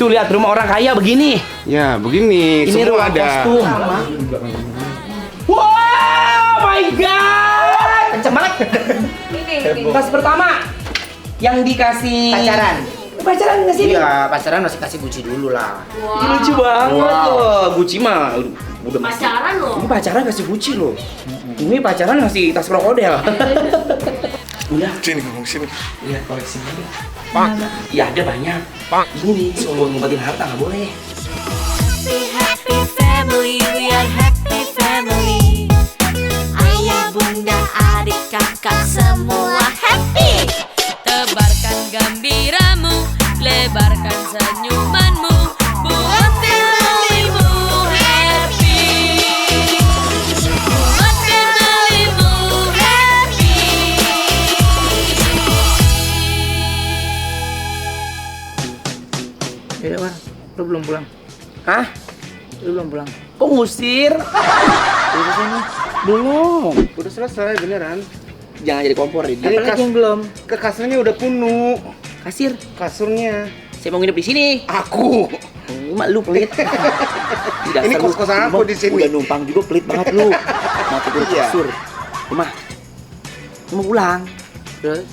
Tuh lihat rumah orang kaya begini. Ya, begini. Ini semua ruang ada. kostum. Wow, my god. Kenceng banget. Ini. Tas pertama yang dikasih Pacaran. Pacaran nggak sih? Iya, pacaran masih kasih Gucci dulu lah. Ini lucu banget loh. Gucci mah udah masih. Pacaran loh. Ini pacaran kasih Gucci loh. Ini pacaran ngasih tas krokodil. Udah. Sini, ngomong sini. Lihat koleksinya deh. Pak. Iya ada banyak. Pak. Ini nih, soal ngumpetin harta nggak boleh. Happy family, we are happy family. Ayah, bunda, adik, kakak semua happy. Tebarkan gembiramu, lebarkan senyumanmu, buat familymu happy. Buat familymu happy. Ya, Bang. Lu belum pulang. Hah? Lu belum pulang. Kok ngusir? Udah selesai nih. Belum. Udah selesai beneran. Jangan jadi kompor ini. Ini Apalagi yang belum? Ke kasurnya udah penuh. Kasir. Kasurnya. Saya mau nginep di sini. Aku. Mak lu pelit. Ini kos-kosan aku di sini. Udah numpang juga pelit banget lu. Mati gue Iya. kasur. Rumah. Lu mau pulang. Terus?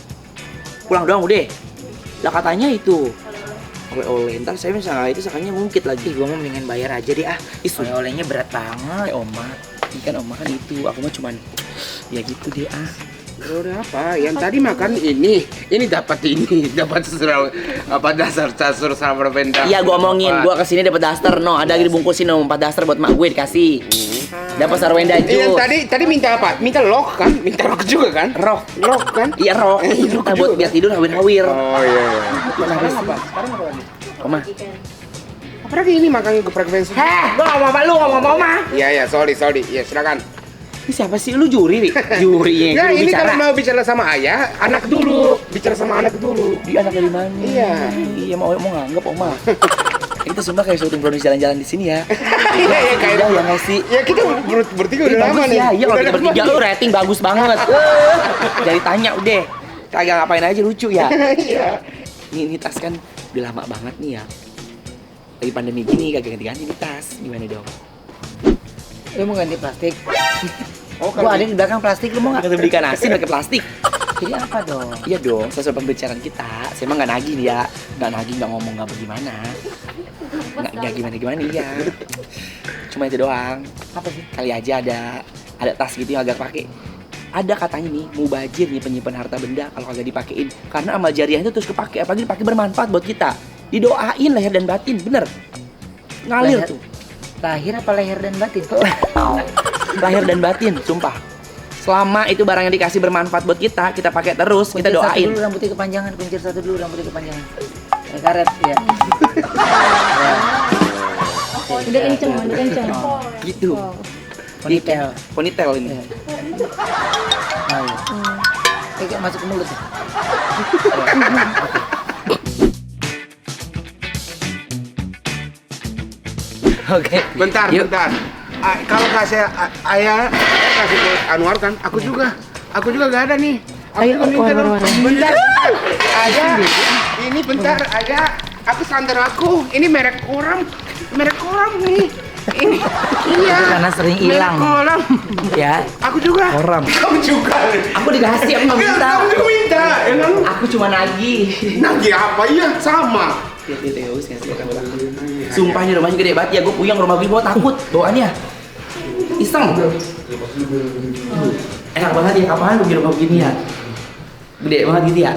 Pulang doang udah. Lah katanya itu. Oleh-oleh. Ntar saya misalnya itu sakanya ngungkit lagi. Ih, gua mau mendingan bayar aja deh ah. Isu. Oleh-olehnya berat banget. Oma. Ikan oma kan itu. Aku mah cuman ya gitu deh ah. Udah apa? Yang tadi makan ini dapat ini, dapat dasar sama benda. Iya gua omongin, gua kesini dapat daster no, ada dibungkusin no 4 daster buat mak gue dikasih. Dapat sarwenda Yang jus. tadi minta apa? Minta lock kan? Minta lock juga kan? Rok. Lock kan? Iya rok. Nah, buat biar tidur hawir-hawir. Oh iya. Sekarang apa? Oma. Apa lagi ini makan geprek bensin? Heh, gua ngomong sama lu, ngomong sama Oma. Iya, sorry. Ya, silakan. Ini siapa sih? Lu juri, Ri? Jurinya, Ya, juru ini bicara. kalau mau bicara sama ayah, anak dulu. Bicara sama anak dulu. Dia anak dari mana? Iya. Iya, mau nganggep Oma. Itu sumpah kayak syuting produksi jalan-jalan di sini ya. Iya, kayak Udah ya nggak sih? Ya kita bertiga udah lama nih. Ya, iya kalau Udah kita lama bertiga nih. lu rating bagus banget. Jadi tanya udah. Kagak ngapain aja lucu ya. Iya. Ini tas kan udah lama banget nih ya. Lagi pandemi gini kagak ganti-ganti nih tas. Gimana dong? Lu mau ganti plastik? Oh, Gua ada di belakang plastik, lu mau nggak? Kita belikan nasi pakai plastik. Jadi apa dong? Iya dong, sesuai pembicaraan kita. Saya emang nggak nagih nih ya, nggak nagih, nggak ngomong nggak bagaimana, nggak gimana iya. Cuma itu doang. Apa sih? Kali aja ada tas gitu yang agak pakai. Ada katanya nih, mubazir nih penyimpan harta benda kalau kagak dipakein. Karena amal jariah itu terus kepake, apalagi dipakai bermanfaat buat kita. Didoain lahir dan batin, bener. Ngalir Lahir- tuh. Lahir apa leher dan batin? Lahir dan batin, sumpah. Selama itu barang yang dikasih bermanfaat buat kita pakai terus, kita Kuncir satu doain. dulu rambutnya kepanjangan, kuncir satu dulu rambutnya kepanjangan. Kayak karet ya. Udah kenceng, udah kenceng. Gitu. Ponytail. Ponytail ini. Iya. Oh, iya. Kayak masuk ke mulut ya. Oke. Bentar. Kalau kasih ayah kasih ke Anwar kan, aku juga gak ada nih. Aku juga minta dong. Bentar. Ayah, ini bentar ayah. Aku standar aku. Ini merek koram nih. Ini iya. Karena sering hilang. Merek koram. Ya. Aku juga. Koram. Kamu juga. Aku dikasih, aku nggak minta. Kamu juga minta. Emang Aku cuma nagih. nagih apa iya sama. Teus ngasih kamu. Sumpah ini rumahnya gede banget ya, gue puyeng rumah gue takut bawaannya. Iseng. Enak banget ya, kapan lu rumah begini ya? Gede banget gitu ya.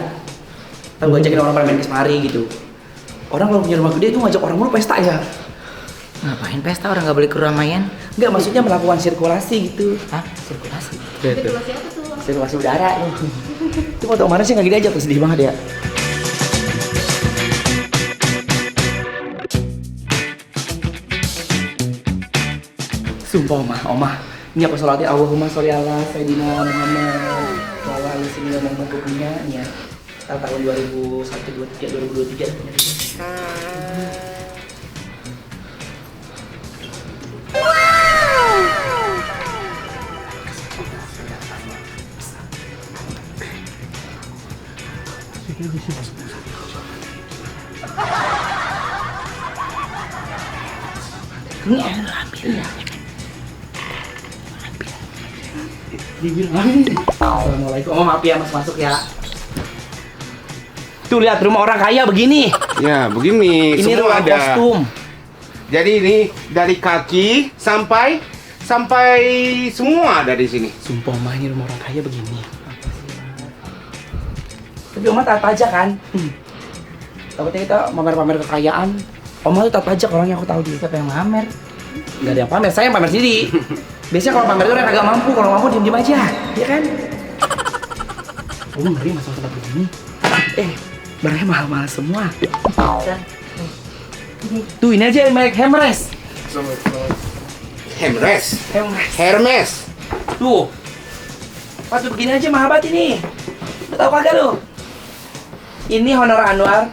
Ntar gue ajakin orang pada main kesmari gitu. Orang kalau punya rumah gede tuh ngajak orang mulu pesta ya. Ngapain pesta orang nggak boleh keramaian? Enggak, maksudnya melakukan sirkulasi gitu. Hah? Sirkulasi? Sirkulasi apa tuh? Sirkulasi udara. Itu foto kemarin sih nggak gini aja tuh, sedih banget ya. Sumpah Oma, ini aku sholatnya Allahumma sholli ala Sayyidina Muhammad wa ala ali sayyidina Muhammad punya nih ya. Tahun 2001, 2023 punya dia. Ini ambil ya. Assalamualaikum. Oh, maaf ya, Mas, masuk ya. Tuh lihat rumah orang kaya begini. Ya, begini. Ini semua ruang kostum. Jadi ini dari kaki sampai semua ada di sini. Sumpah, Mah, ini rumah orang kaya begini. Tapi Oma taat pajak kan? Takutnya kita pamer-pamer kekayaan. Oma tuh taat pajak orangnya, aku tahu dia. Siapa yang ngamer? Nggak ada yang pamer, saya yang pamer sendiri. Biasanya kalau pamer itu orang agak mampu, kalau mampu diem-diem aja, ya kan? Oh, ngeri masalah tempat begini. Barangnya mahal-mahal semua. Tuh, ini aja yang merek Hermes. Hermes. Tuh. Pas tuh begini aja mahal banget ini. Lu tahu kagak lu? Ini honor Anwar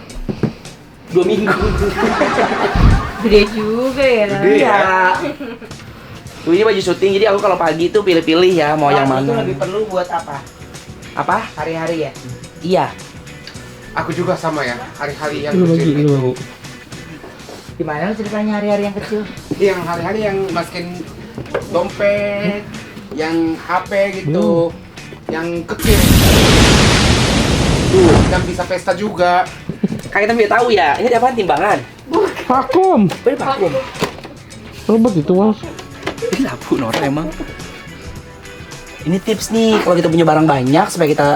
2 minggu. Gede juga ya. Gede ya. Iya. Tuh, ini baju syuting, jadi aku kalau pagi tuh pilih-pilih ya mau yang Itu mana. lebih perlu buat apa? Apa? Hari-hari ya? Iya. Aku juga sama ya, hari-hari yang kecil itu. Gimana lu ceritanya hari-hari yang kecil? Yang hari-hari yang masukin dompet, yang HP gitu, yang kecil. Tuh, yang bisa pesta juga. Kayak kita tahu ya, ini apaan timbangan? Vakum. Ini vakum. Robot itu mas. Ini labu Nora emang. Ini tips nih, kalau kita punya barang banyak supaya kita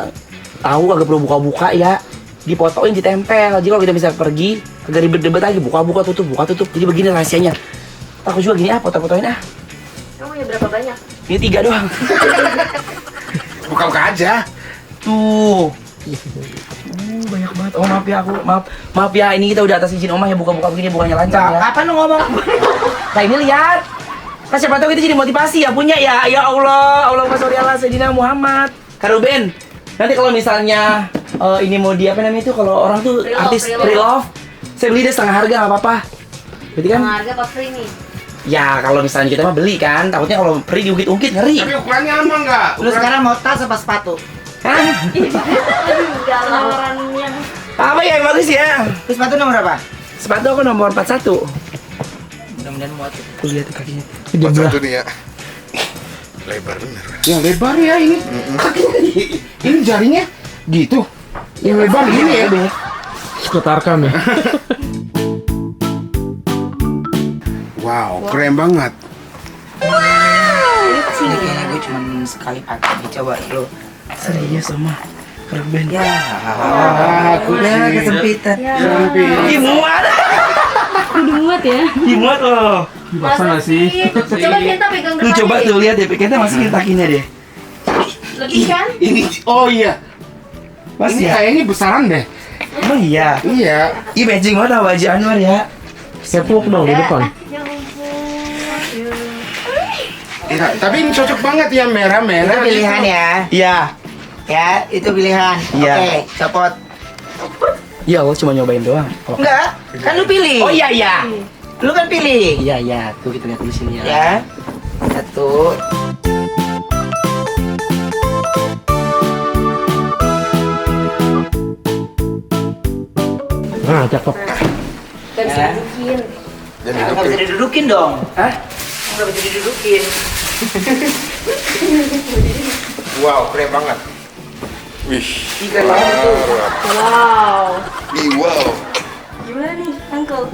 tahu kagak perlu buka-buka ya. Dipotoin, ditempel. Jadi kalau kita bisa pergi, kagak ribet-ribet lagi buka-buka tutup, buka tutup. Jadi begini rahasianya. Aku juga gini foto-fotoin Kamu ya berapa banyak? Ini 3 doang. Buka-buka aja. Tuh. Banyak banget. Oh, maaf ya aku. Maaf ya, ini kita udah atas izin Omah ya buka-buka begini bukannya lancar ya. Kapan lu ngomong? Nah, ini lihat. Kan siapa tahu kita jadi motivasi ya punya ya. Ya Allah, Allahumma sholli ala sayyidina Muhammad. Kak Ruben, nanti kalau misalnya ini mau di apa namanya itu kalau orang tuh Pre-love, artis pre-love. pre-love, saya beli deh setengah harga nggak apa-apa. Berarti kan? Sama harga pas free nih. Ya kalau misalnya kita mah beli kan, takutnya kalau free diungkit-ungkit ngeri. Tapi ukurannya aman nggak? Lu sekarang mau tas apa sepatu? Hah? Aduh, galarannya. Apa ya yang bagus ya? Terus sepatu nomor berapa? Sepatu aku nomor 41. Mudah-mudahan muat. Tuh lihat tuh kakinya. Satu nih ya. Lebar bener. Ya lebar ya ini. Kakinya ini jarinya gitu. Yang lebar ini ya. Scott Arkham ya. Wow, keren banget. Ini kayaknya gue cuma sekali pakai nih, coba lu. Serius sama Ruben. Ya, Aku udah kesempitan. Ih, muat. Udah muat ya. Ih, muat loh. Masa nggak sih? Coba kita pegang Lu coba tuh lihat deh, kita masukin kakinya deh. Lebih kan? Ini oh iya. Mas Ini ya? kayaknya besaran deh. Emang iya? Iya. Ih, matching banget sama baju Anwar ya. Sepuk dong di depan. Ya ampun. Iya, tapi ini cocok banget ya Itu merah-merah. pilihan ya. Iya. Ya, itu pilihan. Iya. Oke, copot. Iya, lo cuma nyobain doang. Oh. Enggak, kan lu pilih. Oh iya iya. Lu kan pilih. Iya iya, tuh kita lihat di sini ya. Ya. Satu. Nah, cakep. Gak bisa Ya. bikin. Nggak bisa didudukin dong. Hah? Nggak bisa didudukin. Wow, keren banget. Wih. Ikan banget tuh. Wow. Wow. Gimana nih, Uncle?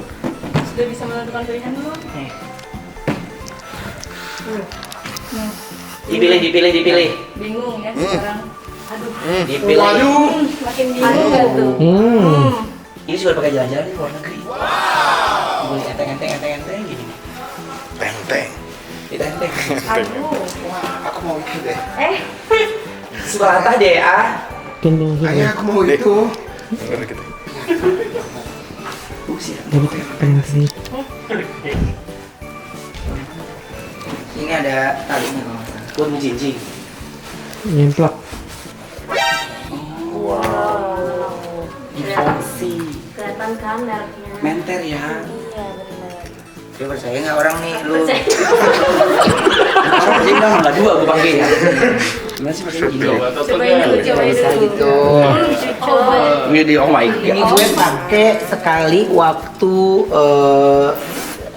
Sudah bisa menentukan pilihan dulu? Dipilih. Bingung ya sekarang. Aduh. Dipilih. Waduh. Makin bingung gak tuh? Ini sudah pakai jalan-jalan di luar negeri. Boleh enteng gini. Teng-teng. Ditenteng. Aduh. Aku mau itu deh. Suka latah deh, ah. Gendong sini. Ayah, aku mau itu. Dapat pengen sih. Ini ada talinya kalau nggak salah. Buat menjinjing. Nyemplak. Inflasi. Kelihatan kan mereknya. Menter ya. Iya, benar. Lu percaya nggak orang nih lu? Percaya. Orang jadi nama nggak dua gue pakai ya. Gimana sih pakai gini ya? Cobain dulu, cobain Bisa dulu. gitu. Coba. Ini oh my Ini god. gue pakai sekali waktu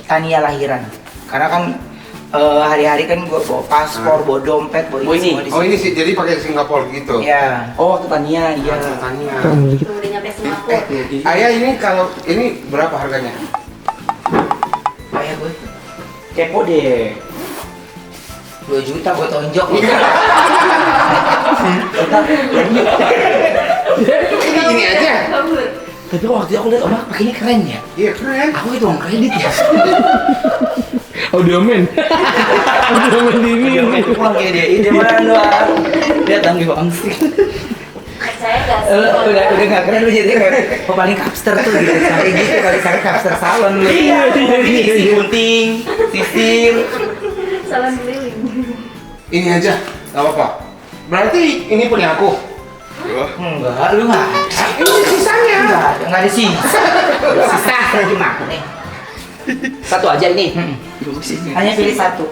Tania lahiran. Karena kan hari-hari kan gue bawa paspor, bawa dompet, bawa Oh, ini? semua di Oh sini. ini sih jadi pakai Singapura gitu. Iya. Oh, waktu Tania, iya. Tania. Tak ambil dikit. Udah nyampe Singapura. Ayah ini kalau ini berapa harganya? Ayah gue Kepo deh. 2 juta gue tonjok. Ini aja. Kabur. Tapi waktu itu aku lihat Oma pakainya keren ya. Iya keren. Aku itu uang kredit ya. Audioman. Audioman dingin. Aku pulang kayak dia. Ini mana luar. Lihat tanggi bangsi. Saya gak sih. Udah gak keren lu jadi kayak paling kapster tuh gitu. Sampai gitu kali sampai kapster salon lu. Iya, isi gunting, sisir. Salah keliling. Ini aja, nggak apa-apa. Berarti ini punya aku. Enggak, lu nggak ada. Ini sisanya. Nggak ada sih. Sisa gimana nih? Satu aja ini. Hanya pilih satu.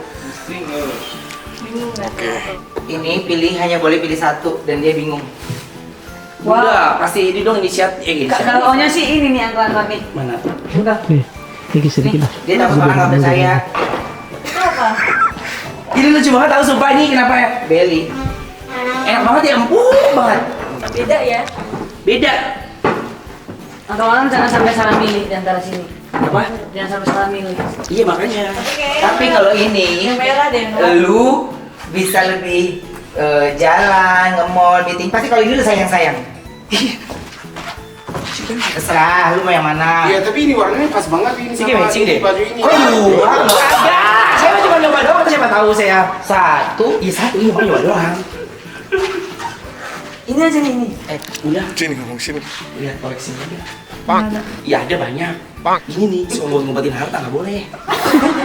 Bingung gak? Ini pilih hanya boleh pilih satu dan dia bingung. Udah, kasih ini dong inisiatif. Kalau O-nya sih ini nih angka-angka nih. Mana? Udah. Nih, dikit sedikit lah. Dia takut orang nggak percaya. Itu apa? Ini lucu banget tahu sumpah ini kenapa ya? Belly. Enak banget ya, empuk banget. Beda ya. Beda. Atau orang jangan sampai salah milih di antara sini. Apa? Jangan sampai salah milih. Iya makanya. Tapi kalau ini, Yang merah deh. yang merah. lu bisa lebih jalan, nge-mall, meeting. Pasti kalau ini lu sayang-sayang. Terserah, lu mau yang mana? Iya tapi ini warnanya pas banget ini Sini, sama sini ini deh. baju ini. Kok dua? Agak. Saya cuma nyoba doang, siapa tahu saya. Satu. Iya satu, iya mau nyoba doang. Ini aja nih ini. Udah. Sini ngomong sini. Lihat koleksinya aja. Iya ada banyak. Ini nih, sombong ngumpetin harta nggak boleh.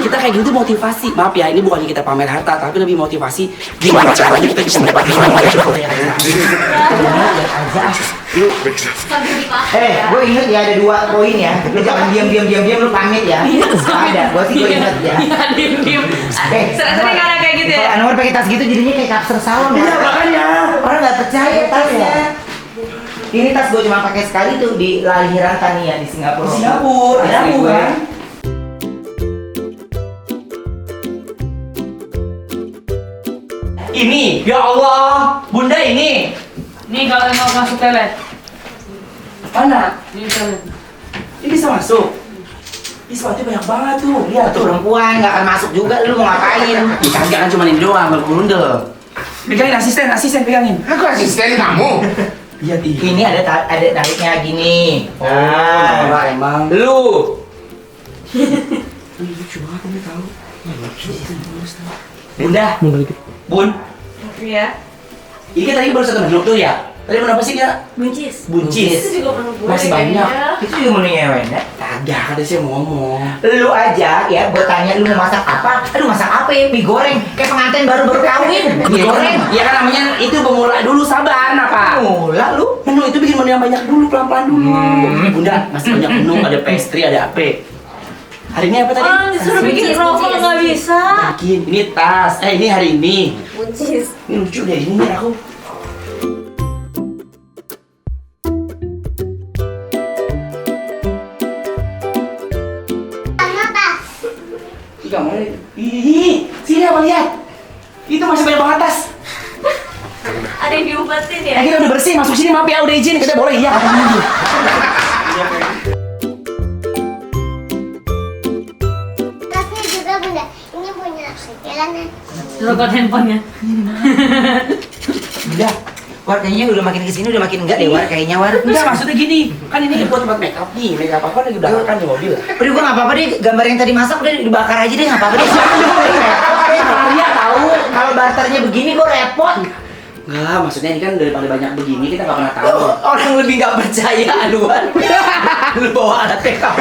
Kita kayak gitu motivasi. Maaf ya, ini bukannya kita pamer harta, tapi lebih motivasi gimana caranya kita bisa mendapatkan uang banyak. Sambil dipakai. Gue inget ya ada 2 poin ya. Lu jangan diam, lu pamit ya. Ada, gue sih gue inget ya. Iya, diem-diem. Sering-sering ada kayak gitu ya. Kalau Anwar pakai tas gitu jadinya kayak kapser salon ya. Iya makanya. Orang nggak percaya tasnya. Ini tas gue cuma pakai sekali tuh di lahiran Tania di Singapura. Di Singapura, ada Asli aku gue. kan. Ini, ya Allah, Bunda ini. Nih kalau mau masuk toilet. Mana? Ini toilet. Ini bisa masuk. Ini sepatu banyak banget tuh. Lihat Tuh tuh. perempuan nggak akan masuk juga. Lu mau ngapain? Ih, kagak kan cuma ini doang, baru berundel. Pegangin asisten pegangin. Aku asisten kamu. Lihat ini. Ini ada nariknya gini. Nah, emang. Lu. Lucu banget ini tahu. Bunda, Mundur dikit. Bun. Iya. Ini kan tadi baru 1 menu tuh ya. Tadi menu apa sih dia? Buncis. Buncis. Itu juga perlu gue. Masih banyak. Itu juga menunya Wenda. Kagak, kata saya mau ngomong. Lu aja ya, gue tanya lu mau masak apa? Aduh masak apa ya? Mie goreng. Kayak pengantin baru kawin. Mie goreng. Iya kan namanya itu pemula dulu, sabar apa? Mula lu. Menu itu bikin menu yang banyak dulu, pelan-pelan dulu. Bunda, masih banyak menu, ada pastry, ada apa? Hari ini apa tadi? Oh, disuruh bikin rokok nggak bisa. Bikin. Ini tas. Ini hari ini. Buncis. Ini lucu deh, ini nih aku. Ih, kamu ini. Ih, sini apa lihat? Itu masih banyak banget tas. Ada yang diumpetin ya? Kita udah bersih, masuk sini maaf ya, udah izin. Kita boleh, iya. Tasnya juga bunda, ini punya sekilannya. Rokok handphonenya. Udah. War kayaknya udah makin kesini udah makin enggak deh War kayaknya War. Enggak, maksudnya gini. Kan ini buat tempat make up nih. Make up apa lagi udah makan di mobil. Udah gua nggak apa-apa deh, gambar yang tadi masak udah dibakar aja deh nggak apa-apa deh. Iya tahu, kalau barternya begini gua repot. Enggak, maksudnya ini kan daripada banyak begini kita nggak pernah tahu. Orang lebih nggak percaya aduan. Lu bawa alat TKP.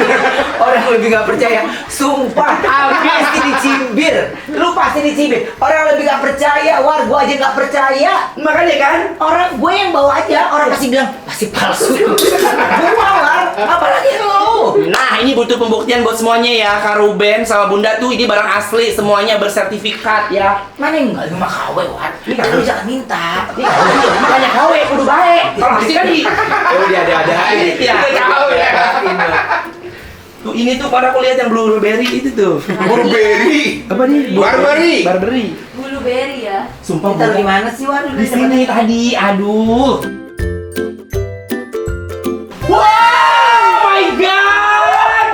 Orang lebih nggak percaya. Sumpah, pasti dicibir. Lu pasti dicibir. Orang lebih nggak percaya. War, gua aja nggak percaya. Makanya kan? Orang gue yang bawa aja. Orang pasti bilang pasti palsu. Gua War, apalagi lu. Nah, ini butuh pembuktian buat semuanya ya. Kak Ruben sama Bunda tuh ini barang asli, semuanya bersertifikat ya. Mana yang nggak cuma KW War? Ini kan lu jangan minta. Ini kalau makanya KW kudu baik. Kalau asli kan di Oh dia ada. ya. Tahu ya. Tuh ini tuh pada aku lihat yang blueberry itu tuh. Burberry. Apa nih? Burberry. Burberry. Blueberry ya. Sumpah Taruh di Bunda. mana sih, Wan? Di sini tadi. Aduh. Wow, my god.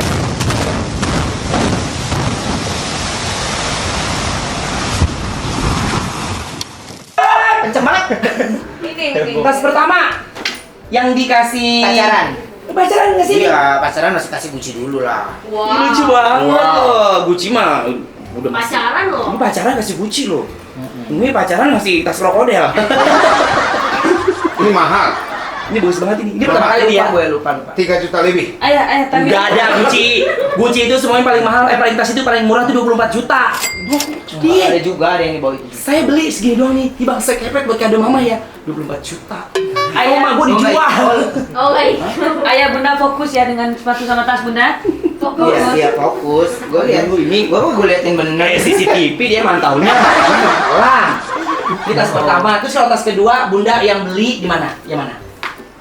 Kenceng banget. Ini. Tas pertama yang dikasih Pacaran. Pacaran nggak sih? Iya, pacaran masih kasih Gucci dulu lah. Wow. Lucu banget Wow. loh. Gucci mah udah masih. Pacaran loh. Ini pacaran kasih Gucci loh. Ini pacaran ngasih tas krokodil. Ini mahal. Ini bagus banget ini. Ini pertama kali dia. Lupa. 3 juta lebih. Ayah, tapi. Enggak ada Gucci. Gucci itu semuanya paling mahal. Paling tas itu paling murah tuh 24 juta. Dia. Ada juga ada yang di bawah itu. Saya beli segini doang nih. Di bang sekepet buat kado mama ya. 24 juta. Ayo mah gue dijual. Oh baik. Ayah bunda fokus ya dengan sepatu sama tas bunda. Fokus. Iya, iya fokus. Gue lihat ini, gue liatin bener. Kayak CCTV dia mantaunya. Lang. Ini tas pertama. Terus kalau tas kedua bunda yang beli di mana? Yang mana?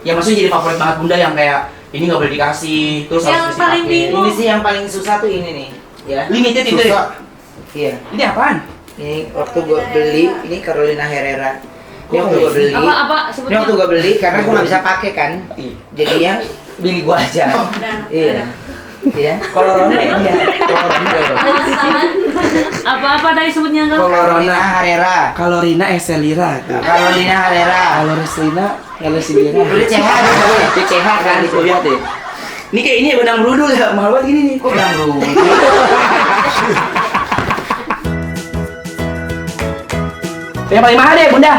Yang maksudnya jadi favorit banget bunda yang kayak ini nggak boleh dikasih. Terus Yang harus paling dipakai. bingung. Ini sih yang paling susah tuh ini nih. Ya. Limited itu. Susah. Iya. Ini apaan? Ini waktu gue beli, ini Carolina Herrera. Ini waktu gue beli. Apa Ini sebutnya? waktu gue beli karena gue nggak bisa pakai kan. Jadinya bini gue aja. Iya. Iya. Colorona ya? Iya. Apa tadi sebutnya enggak? Carolina Herrera. Kalorina Eselira. Carolina Herrera. Kalorislina Eselira. Beli CH dulu. Di CH kan. Itu lihat deh. Ini kayak ini benang brudul ya, mahal banget gini nih. Kok bilang lu? Yang paling mahal deh, Bunda.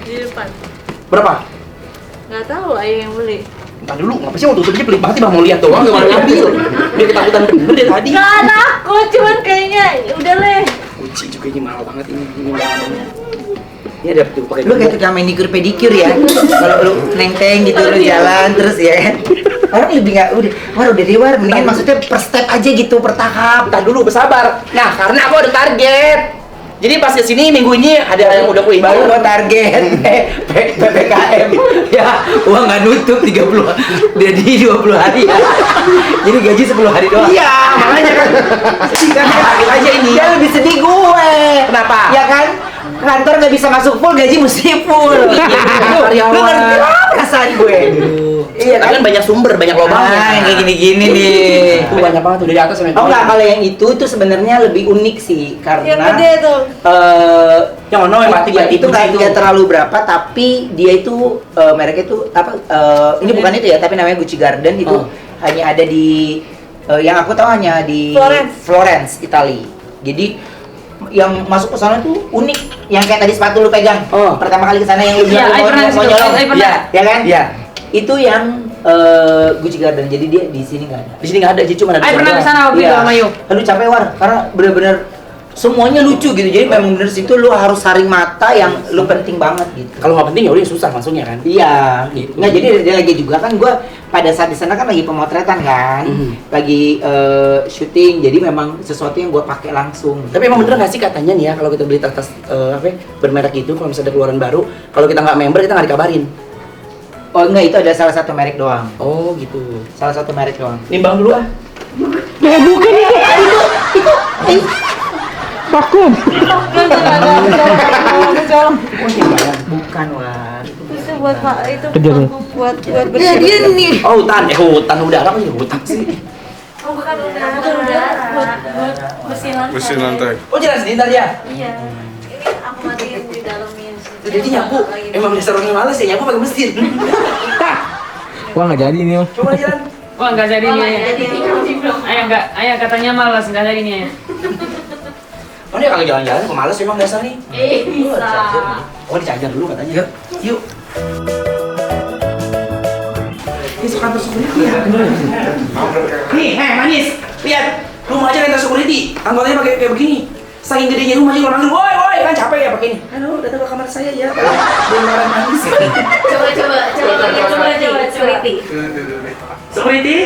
Di depan. Berapa? Nggak tahu ayah yang beli. Entar dulu, ngapa sih waktu tutupnya pelit banget sih Bang mau lihat doang, enggak mau ngambil. Dia ketakutan bener dari tadi. Nggak takut, cuman kayaknya udah leh. Gucci juga ini mahal banget ini mahal banget. Ini ada tuh pakai Lu kayak tukang manicure pedicure ya. Kalau lu neng-teng gitu lu jalan terus ya. Orang lebih nggak udah di war mendingan maksudnya per step aja gitu per tahap. Bentar dulu, bersabar. Nah, karena aku ada target. Jadi pas kesini minggu ini ada yang udah aku Baru gua target PPKM. Ya, uang nggak nutup 30 jadi 20 hari ya. Jadi gaji 10 hari doang. Iya, makanya kan. Kan target aja ini. Dia lebih sedih gue. Kenapa? Ya kan? Kantor nggak bisa masuk full, gaji mesti full. Karyawan. Lu ngerti lah perasaan gue. Iya Tapi kan banyak sumber, banyak lubangnya. Ah, yang kayak gini-gini nih. Itu banyak banget udah di atas sampai Oh enggak, kalau yang itu sebenarnya lebih unik sih karena Yang gede tuh. yang ono yang batik ya, itu nggak terlalu berapa tapi dia itu mereknya itu apa ini bukan itu ya tapi namanya Gucci Garden itu Oh. hanya ada di yang aku tahu hanya di Florence Italia. Jadi yang masuk ke sana tuh unik yang kayak tadi sepatu lu pegang. Oh. Pertama kali ke sana yang lu Iya, bilang I pernah mau ke situ. nyolong. I pernah. Iya, ya kan? Iya. Itu yang Gucci Garden. Jadi dia di sini nggak ada. Di sini nggak ada, jadi cuma ada. Ay, pernah doang. kesana waktu itu sama Yu. Aduh capek war, karena bener-bener semuanya lucu gitu. Jadi memang bener situ lu harus saring mata yang lu penting banget gitu. Kalau nggak penting ya udah susah langsungnya kan. Iya, gitu. Nggak, jadi dia lagi juga kan gue pada saat di sana kan lagi pemotretan kan, lagi syuting. Jadi memang sesuatu yang gue pakai langsung. Tapi emang bener nggak sih katanya nih ya kalau kita beli tas apa ya, bermerek itu kalau misalnya ada keluaran baru, kalau kita nggak member kita nggak dikabarin. Oh enggak, itu ada salah satu merek doang. Oh gitu. Salah satu merek doang. Nimbang dulu ah. Vakum. Bukan war. Itu buat Pak, itu Kejar nih. buat Ya bersih. dia nih. Oh hutan udara apa sih hutan sih? Oh, bukan udah buat bersihin lantai. Mesin lantai. Oh jelas nih ntar ya. Iya. Ini aku matiin di dalamnya. Jadi nyapu, emang dasar orangnya males ya nyapu pakai mesin. Wah nggak jadi nih. Om. Coba jalan. Wah nggak jadi nih ayah. Jadi Ayah katanya malas nggak jadi nih ayah. Oh dia kalau jalan-jalan kok males emang dasar nih. bisa. Oh dicajar dulu katanya. Yuk. Ini kantor security ya. Nih, manis. Lihat, rumah aja kantor security. Anggotanya pakai kayak begini. Saking gedenya rumah aja kalau manggil, woi, kan capek ya pakai ini. Halo, datang ke kamar saya ya. Belum orang manis. Coba security. Security?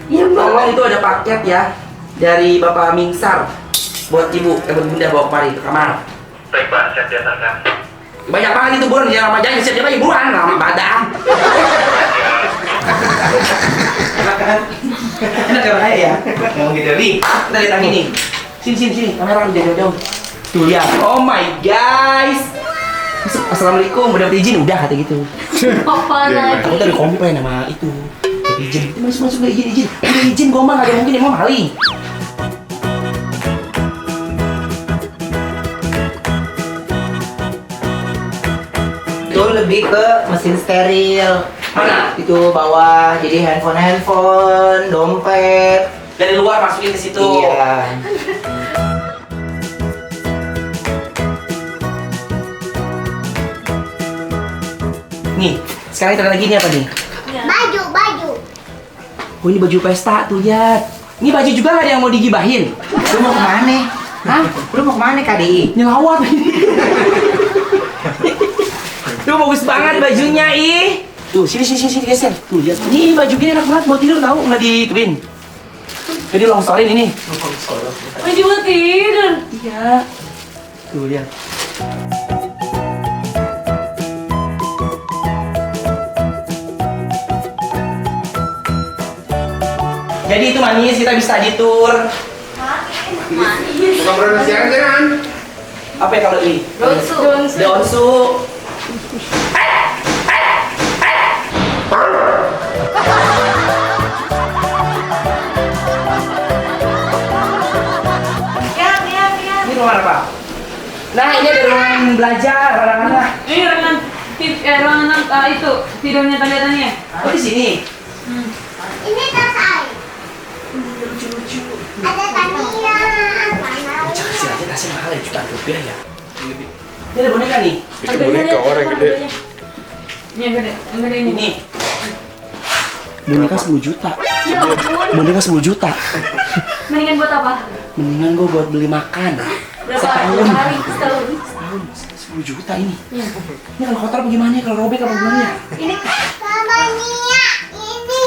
Iya, tolong itu ada paket ya dari Bapak Mingsar buat ibu, buat bunda bawa kemari ke kamar. Baik Pak, saya biasakan. Banyak banget itu buruan, jangan lama jangan siap-siap aja buruan, lama badan. Enak ya makanya ya. Ngomong gitu nih. Kita lihat lagi nih. Sini. Kamera udah jauh. Tuh lihat. Oh my guys. Assalamualaikum, udah dapat izin? Udah kata gitu. Apa lagi? Kamu tadi komplain sama itu. Dapat izin. Masuk udah izin. Udah izin gua mah, gak ada mungkin emang maling. Itu lebih ke mesin steril. Mana? Itu bawah, jadi handphone, dompet. Dari luar masukin ke situ. Iya. Nih, sekarang kita lagi ini apa nih? Baju. Oh ini baju pesta tuh lihat. Ini baju juga nggak ada yang mau digibahin? Lu mau kemana? Hah? Lu mau kemana, Kadi? Nyelawat. Tuh bagus banget bajunya ih. Tuh sini geser. Tuh lihat. Ini baju gini enak banget buat tidur tahu nggak dikerin. Jadi longsorin ini. Baju buat tidur. Iya. Tuh lihat. Jadi itu manis kita bisa di tour. Bukan produksi jangan. Apa ya kalau ini? Donsu. Ini ruangan apa? Nah ini ada ruangan belajar anak-anak. Ini ruangan itu tidurnya tanda-tandanya. Oh di sini. Ini tas air. Lucu-lucu. Ada Tania. Kecil aja tasnya mahal ya jutaan rupiah ya. Ini ada boneka nih. Itu boneka orang gede. Ini yang gede ini. Ini. Boneka 10 juta. Boneka 10 juta. Mendingan buat apa? Mendingan gue buat beli makan. Berapa hari? Setahun. 10 juta ini. Ini kalau kotor bagaimana? Kalau robek apa gimana? Ini Tania. Ini.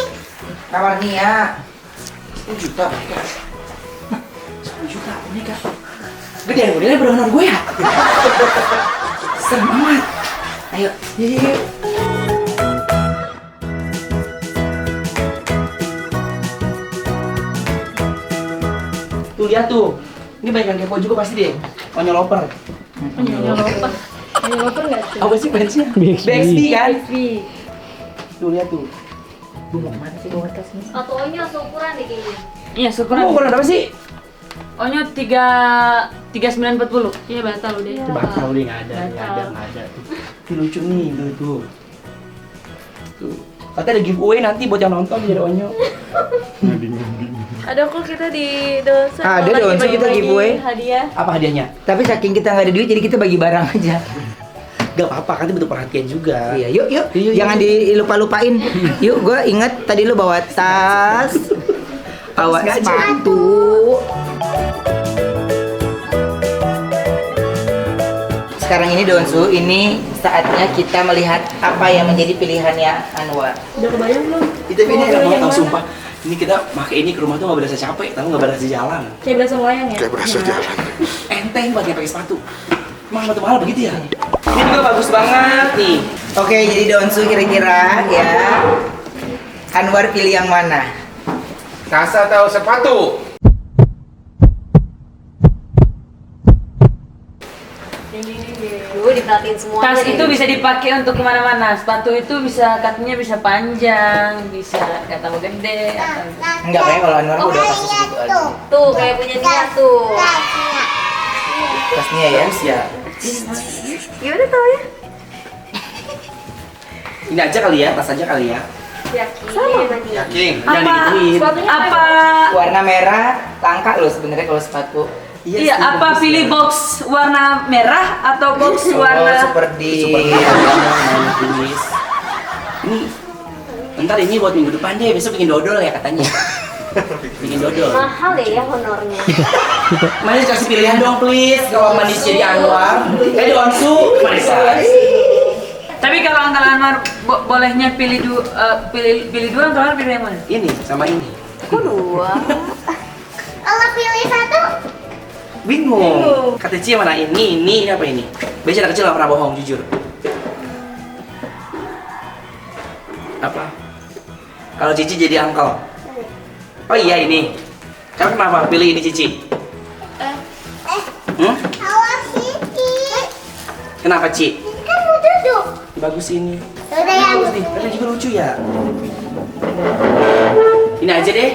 Kamar Nia. 10 juta boneka. 10 juta boneka. Gedean modelnya berhonor gue ya. Serem amat. Ayo, yuk. Tuh lihat tuh. Ini banyak yang kepo juga pasti deh. Onyoloper. Nyoloper nggak sih? Apa sih fansnya? BXB kan? BXB. Tuh lihat tuh. Gue mau kemana sih bawa tasnya? Satu onyo seukuran deh kayaknya. Iya, Kamu syukuran. ukuran apa sih? Onyo 3940. Iya, batal udah. Batal udah nggak ada. Tuh. Ini lucu nih, tuh. Tuh. Katanya ada giveaway nanti buat yang nonton jadi Onyo. Ada kok kita di Donsu. Ada lagi Donsu kita bagi-bagi giveaway. hadiah. Apa hadiahnya? Tapi saking kita nggak ada duit, jadi kita bagi barang aja. Gak apa-apa, kan itu butuh perhatian juga. Iya, yuk. Jangan dilupa-lupain. Yuk, gue inget tadi lu bawa tas, bawa sepatu. Sekarang ini Donsu, ini saatnya kita melihat apa yang menjadi pilihannya Anwar. Udah kebayang belum? Itu ini enak banget tau sumpah. Ini kita pakai ini ke rumah tuh nggak berasa capek, tahu nggak berasa jalan. Kayak berasa melayang ya? Kayak berasa jalan. Enteng banget pakai sepatu. Emang sepatu mahal begitu ya? Ini juga bagus banget nih. Oke, jadi Donsu kira-kira ya Anwar pilih yang mana? Tas atau sepatu? Dulu diperhatiin semua. Tas itu bisa dipakai untuk kemana-mana. Sepatu itu bisa kakinya bisa panjang, bisa kata gede. Atau... Enggak, kayaknya kalau Anwar udah kasih segitu aja. Tuh kayak punya Nia tuh. Tasnya ya. Bagus ya. Gimana tau ya? Ini aja kali ya, tas aja kali ya. Yakin. Jangan digituin. Apa? Warna merah langka loh sebenarnya kalau sepatu. Iya, apa pilih box warna merah atau box Oh, warna seperti tulis. Ini ntar ini buat minggu depan deh, besok bikin dodol ya katanya. Bikin dodol. Mahal ya honornya. Manis kasih pilihan dong please. Kalau manis jadi Anwar, Donsu manis. Tapi kalau Uncle Anwar bolehnya pilih pilih dua, Uncle Anwar pilih yang mana? Ini sama ini. Kok dua? Kalau pilih satu, Bingung. Kata Cia mana ini apa ini? Biasanya anak kecil gak pernah bohong, jujur. Apa? Kalau Cici jadi uncle. Oh iya ini. Kamu kenapa pilih ini Cici? Awas Siti. Kenapa Ci? Ini kan mau duduk. Bagus ini. Udah yang Bagus nih, karena juga lucu ya. Ini aja deh.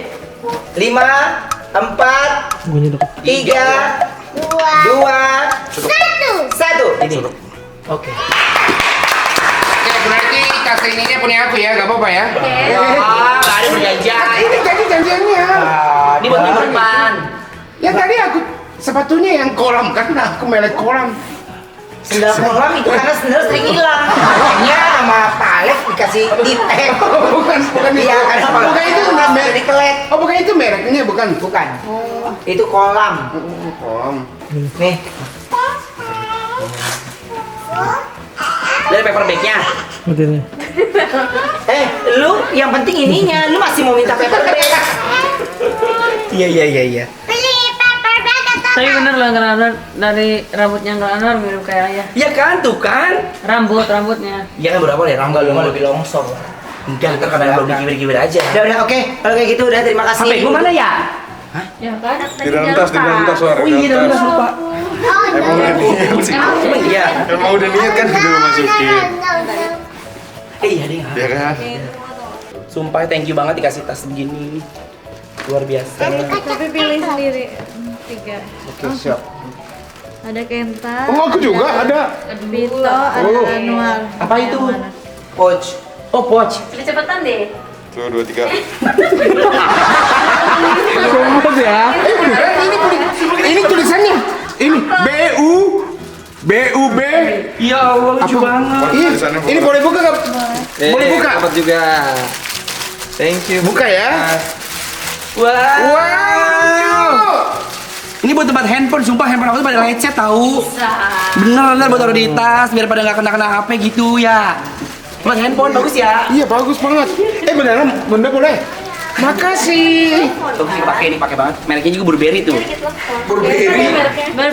5, 4, 3, dua, 2, satu. 1. Ini. Oke. Oke, berarti tas ini punya aku ya, nggak apa-apa ya? Ah, nggak ada perjanjian. Ini jadi janjiannya. Ini buat minggu depan. Ya tadi aku sepatunya yang kolam kan, nah aku melek kolam. Sendal kolam itu karena sendal sering hilang. Makanya sama Pak Alex dikasih ditek. bukan Iya, karena kalau bukan itu merek. dikelet. Oh, bukan itu mereknya, bukan. Bukan. Itu kolam. Kolam. Nih. Dari paper bagnya. Lu yang penting ininya, lu masih mau minta paper bag. Iya. Beli paper bag atau Tapi bener loh Uncle Anwar, dari rambutnya Uncle Anwar mirip kayak ayah. Iya kan, tuh kan? Rambutnya. Iya kan berapa deh? Enggak, lu mah lebih longsor. Enggak, ntar kadang belum dikibir-kibir aja. Udah, oke. Kalau kayak gitu udah terima kasih. Sampai gua mana ya? Ya kan? Di dalam tas suara. Oh iya, dalam tas lupa. Emang udah niat sih. Emang iya. Emang udah niat kan udah masukin. Iya deh. Ya kan? Sumpah thank you banget dikasih tas begini. Luar biasa. Tapi pilih sendiri 3. Oke, siap. Ada Kenta. Oh, aku juga ada. Vito, ada Anwar. Apa itu? Yang mana? Coach. Oh, pouch. Lebih cepetan deh. Tuh 2, 3. Sumpah ya. Beneran ini tulisannya. Ini BUB. Ya Allah lucu banget. Ini boleh buka nggak? Boleh buka? Dapat juga. Thank you. Buka ya. Wow. Wow. Ini buat tempat handphone, sumpah handphone aku tuh pada lecet tahu. Bener buat taruh di tas biar pada nggak kena HP gitu ya. Tempat handphone bagus ya. Iya, bagus banget. Beneran, Bunda boleh. Makasih. Tuh pakai ini pakai banget. Mereknya juga Burberry tuh. Burberry.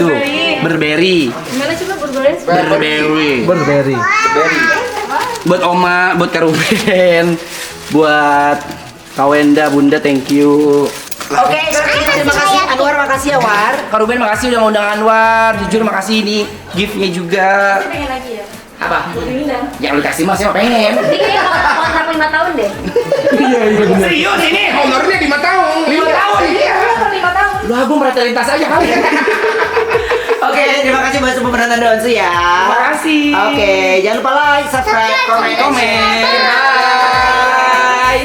Tuh, Burberry. Gimana coba bergoles? Burberry. Burberry. Buat Oma, buat Karuben, buat Kawenda, Bunda, thank you. Oke, kalau gitu terima kasih Anwar, makasih ya War. Karuben makasih udah ngundang Anwar. Jujur makasih ini giftnya juga. Pengen lagi ya? Apa? Pindah. Yang lu kasih mas, saya pengen. Ini kayaknya kontrak 5 tahun deh. Serius ini? Honornya 5 tahun. 5 tahun iya. 5 tahun. Lu aku merata lintas aja kali. Oke, terima kasih buat semua penonton Donsu ya. Terima kasih. Oke, jangan lupa like, subscribe, komen, Komen. Bye.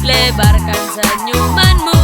Lebarkan senyumanmu